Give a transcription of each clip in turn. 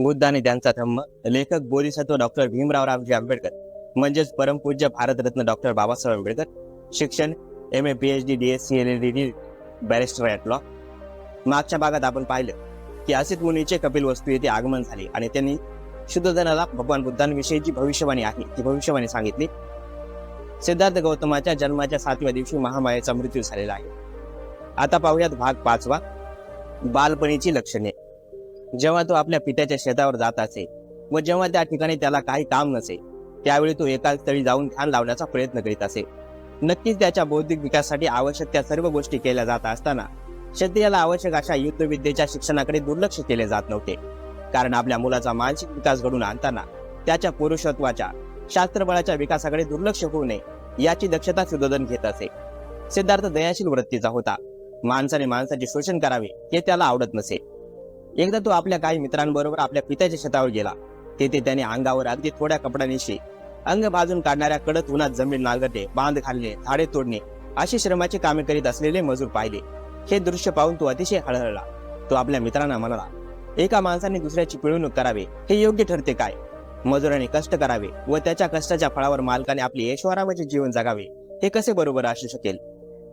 बुद्ध आणि त्यांचा धम्म. लेखक बोधिसत्व डॉक्टर भीमराव रामजी आंबेडकर म्हणजेच परमपूज्य भारतरत्न डॉक्टर बाबासाहेब आंबेडकर. शिक्षण MA PhD DSc LLD barrister at law. मागच्या भागात आपण पाहिलं की असित मुनीचे कपिलवस्तू येथे आगमन झाले आणि त्यांनी शुद्धोधनाला भगवान बुद्धांविषयीची भविष्यवाणी आहे ती भविष्यवाणी सांगितली. सिद्धार्थ गौतमाच्या जन्माच्या 7व्या दिवशी महामायेचा मृत्यू झालेला आहे. आता पाहूयात भाग 5वा, बालपणीची लक्षणे. जेव्हा तो आपल्या पित्याच्या शेतावर जात असे व जेव्हा त्या ठिकाणी त्याला काही काम नसे त्यावेळी तो एकाच स्थळी जाऊन ध्यान लावण्याचा प्रयत्न करीत असे. नक्कीच त्याच्या बौद्धिक विकासासाठी आवश्यक त्या सर्व गोष्टी केल्या जात असताना क्षत्रियाला आवश्यक अशा युद्धविद्येच्या शिक्षणाकडे दुर्लक्ष केले जात नव्हते. कारण आपल्या मुलाचा मानसिक विकास घडवून आणताना त्याच्या पुरुषत्वाच्या शास्त्रबळाच्या विकासाकडे दुर्लक्ष होऊ नये याची दक्षता शुद्धोधन घेत असे. सिद्धार्थ दयाशील वृत्तीचा होता. माणसाने माणसाचे शोषण करावे हे त्याला आवडत नसे. एकदा तो आपल्या काही मित्रांबरोबर आपल्या पित्याच्या शेतावर गेला. तेथे त्याने अंगावर अगदी थोड्या कपड्यांशी अंग भाजून काढणाऱ्या कडक उन्हात जमीन नांगरणे, बांध घालणे, झाडे तोडणे अशी श्रमाची कामे करीत असलेले मजूर पाहिले. हे दृश्य पाहून तो अतिशय हळहळला. तो आपल्या मित्रांना म्हणाला, एका माणसाने दुसऱ्याची पिळवणूक करावे हे योग्य ठरते काय? मजुराने कष्ट करावे व त्याच्या कष्टाच्या फळावर मालकाने आपले ऐशोआरामाचे जीवन जगावे हे कसे बरोबर असू शकेल?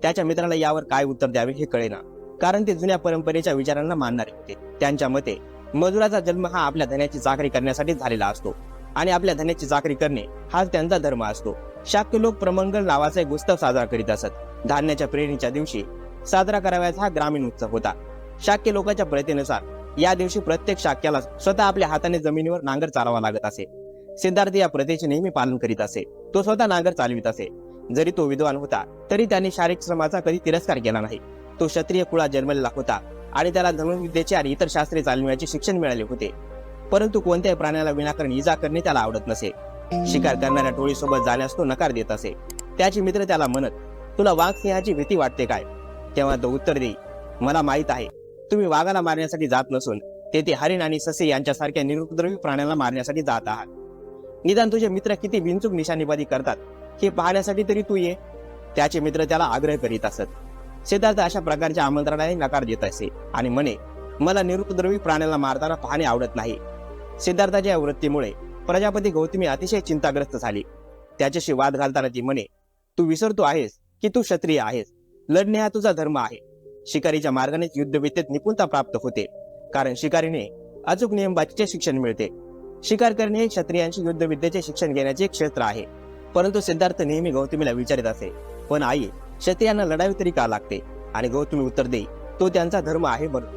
त्याच्या मित्राला यावर काय उत्तर द्यावे हे कळेना, कारण ते जुन्या परंपरेच्या विचारांना मानणारे होते. त्यांच्या मते मजुराचा जन्म हा आपल्या धन्याची चाकरी करण्यासाठी झालेला असतो आणि आपल्या धन्याची चाकरी करणे हाच त्यांचा धर्म असतो. शाक्य लोक प्रमंगल नावाचा एक उत्सव साजरा करीत असत. धान्याच्या पेरणीच्या दिवशी साजरा करावयाचा हा ग्रामीण उत्सव होता. शाक्य लोकांच्या प्रथेनुसार या दिवशी प्रत्येक शाक्याला स्वतः आपल्या हाताने जमिनीवर नांगर चालवावा लागत असे. सिद्धार्थ या प्रथेचे नेहमी पालन करीत असे. तो स्वतः नांगर चालवित असे. जरी तो विद्वान होता तरी त्यांनी शारीरिक श्रमाचा कधी तिरस्कार केला नाही. तो क्षत्रिय कुळात जन्मलेला होता आणि त्याला धनुर्विद्येचे आणि इतर शास्त्रे चालविण्याचे शिक्षण मिळाले होते. परंतु कोणत्याही प्राण्याला विनाकारण इजा करणे त्याला आवडत नसे. शिकार करणाऱ्या टोळीसोबत जाण्यास तो नकार देत असे. त्याचे मित्र त्याला म्हणत, तुला वाघ सिंहाची भीती वाटते काय? तेव्हा तो उत्तर देई, मला माहित आहे तुम्ही वाघाला मारण्यासाठी जात नसून तेथे हरिण आणि ससे यांच्यासारख्या निरुपद्रवी प्राण्याला मारण्यासाठी जात आहात. निदान तुझे मित्र किती बिनचूक निशाणेबाजी करतात हे पाहण्यासाठी तरी तू ये. त्याचे मित्र त्याला आग्रह करीत असत. सिद्धार्थ अशा प्रकारच्या आमंत्रणाने नकार देत असे आणि म्हणे, मला निरुपद्रवी प्राण्याला मारताना पाहणे आवडत नाही. सिद्धार्थाच्या या वृत्तीमुळे प्रजापती गौतमी अतिशय चिंताग्रस्त झाली. त्याच्याशी वाद घालताना ती म्हणे, तू विसरतो आहेस की तू क्षत्रिय आहेस. लढणे हा तुझा धर्म आहे. शिकारीच्या मार्गानेच युद्धविद्येत निपुणता प्राप्त होते, कारण शिकारीने अचूक नियमबाजीचे शिक्षण मिळते. शिकार करणे हे क्षत्रियांशी युद्धविद्येचे शिक्षण घेण्याचे एक क्षेत्र आहे. परंतु सिद्धार्थ नेहमी गौतमीला विचारित असे, पण आई, क्षत्रियांना लढावे तरी का लागते? आणि गौतमी उत्तर देई, तो त्यांचा धर्म आहे म्हणून.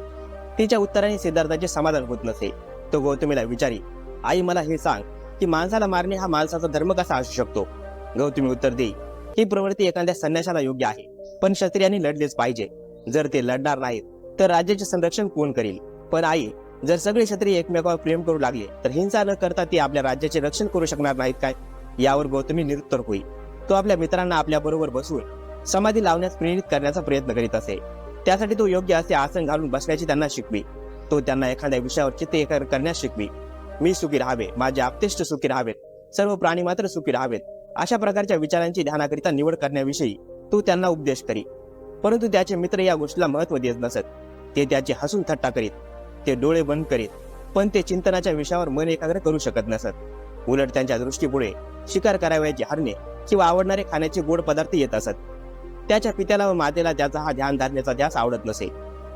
तिच्या उत्तराने सिद्धार्थाचे समाधान होत नसे. तो गौतमीला विचारी, आई मला हे सांग की माणसाला मारणे हा माणसाचा धर्म कसा असू शकतो? गौतमी उत्तर देई, ही प्रवृत्ती एखाद्या संन्याशाला योग्य आहे, पण क्षत्रियांनी लढलेच पाहिजे. जर ते लढणार नाहीत तर राज्याचे संरक्षण कोण करील? पण आई, जर सगळे क्षत्रिय एकमेकावर प्रेम करू लागले तर हिंसा न करता ते आपल्या राज्याचे रक्षण करू शकणार नाहीत काय? यावर गौतमी निरुत्तर होई. तो आपल्या मित्रांना आपल्या बरोबर बसवून समाधी लावण्यास प्रेरित करण्याचा प्रयत्न करीत असे. त्यासाठी तो योग्य असे आसन घालून बसण्याची त्यांना शिकवी. तो त्यांना एखाद्या विषयावर चित्त एकाग्र करण्यास शिकवी. मी सुखी राहावे, माझे आप्तेष्ट सुखी राहावेत, सर्व प्राणी मात्र सुखी राहावेत, अशा प्रकारच्या विचारांची ध्यानाकरिता निवड करण्याविषयी तो त्यांना उपदेश करी. परंतु त्याचे मित्र या गोष्टीला महत्व देत नसत. ते त्याची हसून थट्टा करीत, ते डोळे बंद करीत, पण ते चिंतनाच्या विषयावर मन एकाग्र करू शकत नसत. उलट त्यांच्या दृष्टीपुढे शिकार करावयाची हरणे किंवा आवडणारे खाण्याचे गोड पदार्थ येत असत. त्याच्या पित्याला व मातेला त्याचा हा ध्यान धारण्याचा ध्यास आवडत नसे.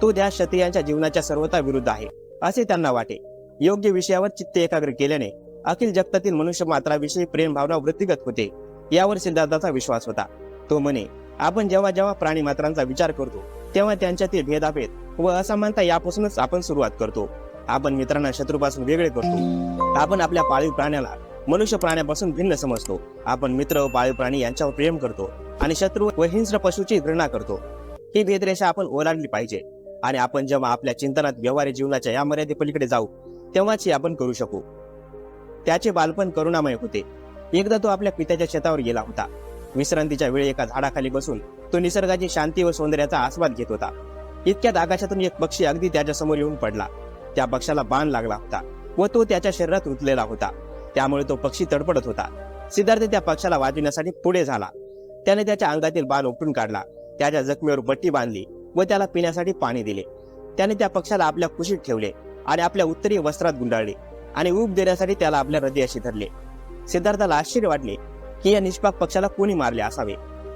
तो ध्यास क्षत्रियांच्या जीवनाच्या सर्वता विरुद्ध आहे असे त्यांना वाटे. योग्य विषयावर चित्त एकाग्र केल्याने अखिल जगतातील मनुष्य मात्राविषयी प्रेम भावना वृद्धिगत होते, यावर सिद्धार्थाचा विश्वास होता. तो म्हणे, आपण जेव्हा जेव्हा प्राणी मात्रांचा विचार करतो तेव्हा त्यांच्यातील भेदाभेद व असमानता यापासूनच आपण सुरुवात करतो. आपण मित्रांना शत्रूपासून वेगळे करतो. आपण आपल्या पाळीव प्राण्याला मनुष्य प्राण्यापासून भिन्न समजतो. आपण मित्र व पाळीव प्राणी यांच्यावर प्रेम करतो आणि शत्रू व हिंस्र पशूची घृणा करतो. ही भेदरेषा आपण ओलांडली पाहिजे आणि आपण जेव्हा आपल्या चिंतनात व्यवहारी जीवनाच्या या मर्यादेपलीकडे जाऊ तेव्हाच हे आपण करू शकू. त्याचे बालपण करुणामय होते. एकदा तो आपल्या पित्याच्या शेतावर गेला होता. विश्रांतीच्या वेळी एका झाडाखाली बसून तो निसर्गाची शांती व सौंदर्याचा आस्वाद घेत होता. इतक्यात आकाशातून एक पक्षी अगदी त्याच्या समोर येऊन पडला. त्या पक्षाला बाण लागला होता व तो त्याच्या शरीरात रुतलेला होता. त्यामुळे तो पक्षी तडपडत होता. सिद्धार्थ त्या पक्षाला वाचविण्यासाठी पुढे झाला. त्याने त्याच्या अंगातील बाण उपटून काढला, त्याच्या जखमेवर पट्टी बांधली व त्याला पिण्यासाठी पाणी दिले. त्याने त्या पक्षाला आपल्या कुशीत ठेवले आणि आपल्या उत्तरीय वस्त्रात गुंडाळले. आणि ऊब देण्यासाठी त्याला आपल्या हृदयाशी धरले. सिद्धार्थाला आश्चर्य वाटले की या निष्पाप पक्षाला कोणी मारले असावे.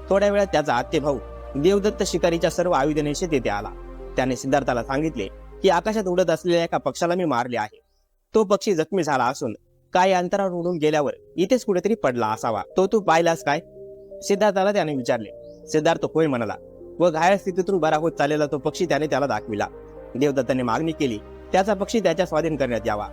थोड्या वेळात त्याचा आत्ते भाऊ देवदत्त शिकारीच्या सर्व आयुधनेशी तेथे आला. त्याने सिद्धार्थाला सांगितले की आकाशात उडत असलेल्या एका पक्षाला मी मारले आहे. तो पक्षी जखमी झाला असून काही अंतरावर उडून गेल्यावर इथेच कुठेतरी पडला असावा. तो तू पाहिलास काय? सिद्धार्थाला त्याने विचारले. सिद्धार्थ होय म्हणाला व घायल स्थितीतून बरा होत चाललेला तो पक्षी त्याला दाखविला. देवदत्ताने मागणी केली त्याचा पक्षी त्याच्या स्वाधीन करण्यात यावा,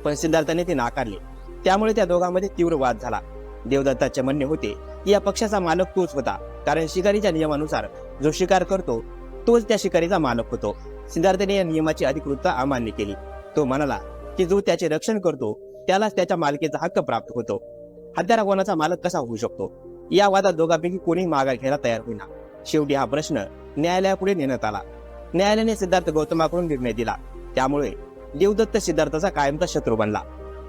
पण सिद्धार्थाने ते नाकारले. त्यामुळे त्या दोघांमध्ये तीव्र वाद झाला. देवदत्ताचे म्हणणे होते की या पक्षाचा मालक तोच होता, कारण शिकारीच्या नियमानुसार जो शिकार करतो तोच त्या शिकारीचा मालक होतो. सिद्धार्थाने या नियमाची अधिकृतता अमान्य केली. तो म्हणाला की जो त्याचे रक्षण करतो त्यालाच त्याच्या मालकीचा हक्क प्राप्त होतो. हत्यारा कोणाचा मालक कसा होऊ शकतो? या वादात दोघांपैकी कोणी माघार घ्यायला तयार होईना. शेवटी हा प्रश्न न्यायालयापुढे नेण्यात आला. न्यायालयाने सिद्धार्थ गौतमाकडून निर्णय दिला. त्यामुळे देवदत्त सिद्धार्थाचा कायमचा शत्रू बनला.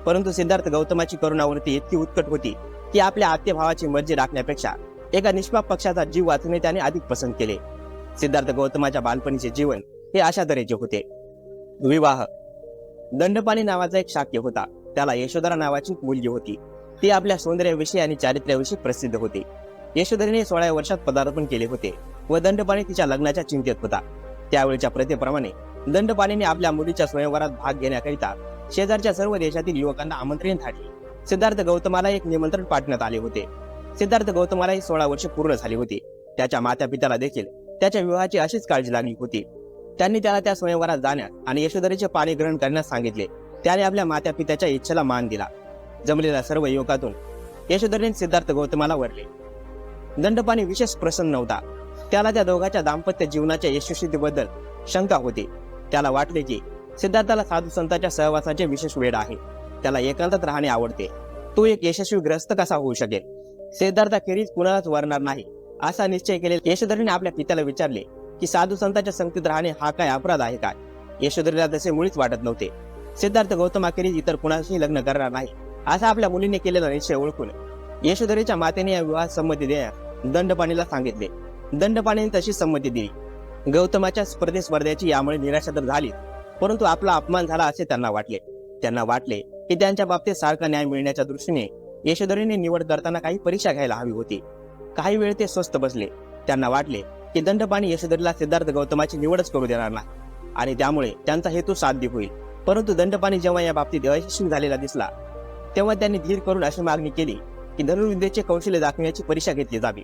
परंतु सिद्धार्थ गौतमाची करुणावृत्ती इतकी उत्कट होती की आपल्या आत्य भावाची मर्जी राखण्यापेक्षा एका निष्पाप पक्षाचा जीव वाचवणे त्याने अधिक पसंत केले. सिद्धार्थ गौतमाच्या बालपणीचे जीवन हे अशा तऱ्हेचे होते. विवाह. दंडपाणी नावाचा एक शाक्य होता. त्याला यशोधरा नावाची मुलगी होती. ती आपल्या सौंदर्याविषयी आणि चारित्र्याविषयी प्रसिद्ध होती. यशोधरेने 16 वर्षात पदार्पण केले होते व दंडपाणी तिच्या लग्नाच्या चिंतेत होता. त्यावेळच्या प्रथेप्रमाणे दंडपाणीने आपल्या मुलीच्या स्वयंवरात भाग घेण्याकरिता शेजारच्या सर्व देशातील युवकांना आमंत्रण धाडले. सिद्धार्थ गौतमाला एक निमंत्रण पाठवण्यात आले होते. सिद्धार्थ गौतमालाही 16 वर्ष पूर्ण झाली होती. त्याच्या माता पित्याला देखील त्याच्या विवाहाची अशीच काळजी लागली होती. त्यांनी त्याला त्या स्वयंवरात जाण्यास आणि यशोधरेचे पाणी ग्रहण करण्यास सांगितले. त्याने आपल्या माता पित्याच्या इच्छेला मान दिला. जमलेल्या सर्व युवकातून यशोधरेने सिद्धार्थ गौतमाला वरले. दंडपाणी विशेष प्रसन्न नव्हता. त्याला त्या दोघांच्या दाम्पत्य जीवनाच्या यशस्वीतेबद्दल शंका होती. त्याला वाटले की सिद्धार्थाला साधू संतांच्या सहवासाचे विशेष वेड आहे. त्याला एकांतात राहणे आवडते. तो एक यशस्वी ग्रस्त कसा होऊ शकेल? सिद्धार्थाखेरीज कुणालाच वरणार नाही असा निश्चय केलेला यशोधरेने आपल्या पित्याला विचारले की साधू संतांच्या संगतीत राहणे हा काय अपराध आहे काय? यशोधरेला तसे मुळीच वाटत नव्हते. सिद्धार्थ गौतमाखेरीज इतर कुणाशी लग्न करणार नाही असा आपल्या मुलीने केलेला निश्चय ओळखून यशोधरेच्या मातेने या विवाहात संमती देण्यास दंडपाणीला सांगितले. दंडपाणीने तशी संमती दिली. गौतमाच्या स्पर्धेची यामुळे निराशा तर झाली, परंतु आपला अपमान झाला असे त्यांना वाटले की त्यांच्या बाबतीत सारखा न्याय मिळण्याच्या दृष्टीने यशोधरेने निवड करताना काही परीक्षा घ्यायला हवी होती. काही वेळ ते स्वस्थ बसले. त्यांना वाटले की दंडपाणी यशोधरेला सिद्धार्थ गौतमाची निवडच करू देणार नाही आणि त्यामुळे त्यांचा हेतू साध्य होईल. परंतु दंडपाणी जेव्हा या बाबतीत अयशस्वी झालेला दिसला तेव्हा त्यांनी धीर करून अशी मागणी केली की धनुर्विद्येचे कौशल्य दाखवण्याची परीक्षा घेतली जावी.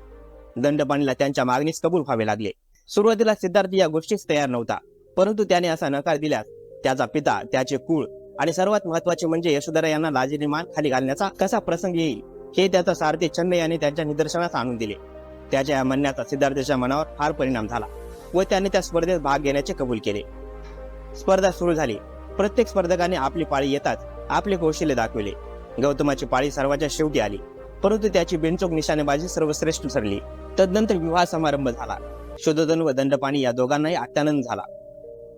दंडपाणीला त्यांच्या मागणीस कबूल व्हावे लागले. सुरुवातीला सिद्धार्थ या गोष्टीस तयार नव्हता, परंतु त्याने असा नकार दिल्यास त्याचा पिता, त्याचे कुळ आणि सर्वात महत्वाचे म्हणजे यशोधरा यांना लाजेने मान खाली घालण्याचा कसा प्रसंग येईल हे त्याचा सारथी चन्न याने त्यांच्या निदर्शनास आणून दिले. त्याच्या या म्हणण्याचा सिद्धार्थाच्या मनावर फार परिणाम झाला व त्याने त्या स्पर्धेत भाग घेण्याचे कबूल केले. स्पर्धा सुरू झाली. प्रत्येक स्पर्धकाने आपली पाळी येताच आपले कौशल्य दाखविले. गौतमाची पाळी सर्वांच्या शेवटी आली, परंतु त्याची बिनचूक निशाणेबाजी सर्वश्रेष्ठ ठरली. तदनंतर विवाह समारंभ झाला. शोधोदन व दंडपाणी या दोघांनाही अत्यानंद झाला.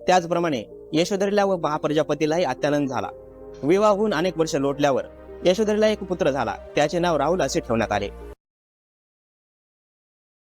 त्याचप्रमाणे यशोधरेला व महाप्रजापतीलाही अत्यानंद झाला. विवाह होऊन अनेक वर्ष लोटल्यावर यशोधरेला एक पुत्र झाला. त्याचे नाव राहुल असे ठेवण्यात आले.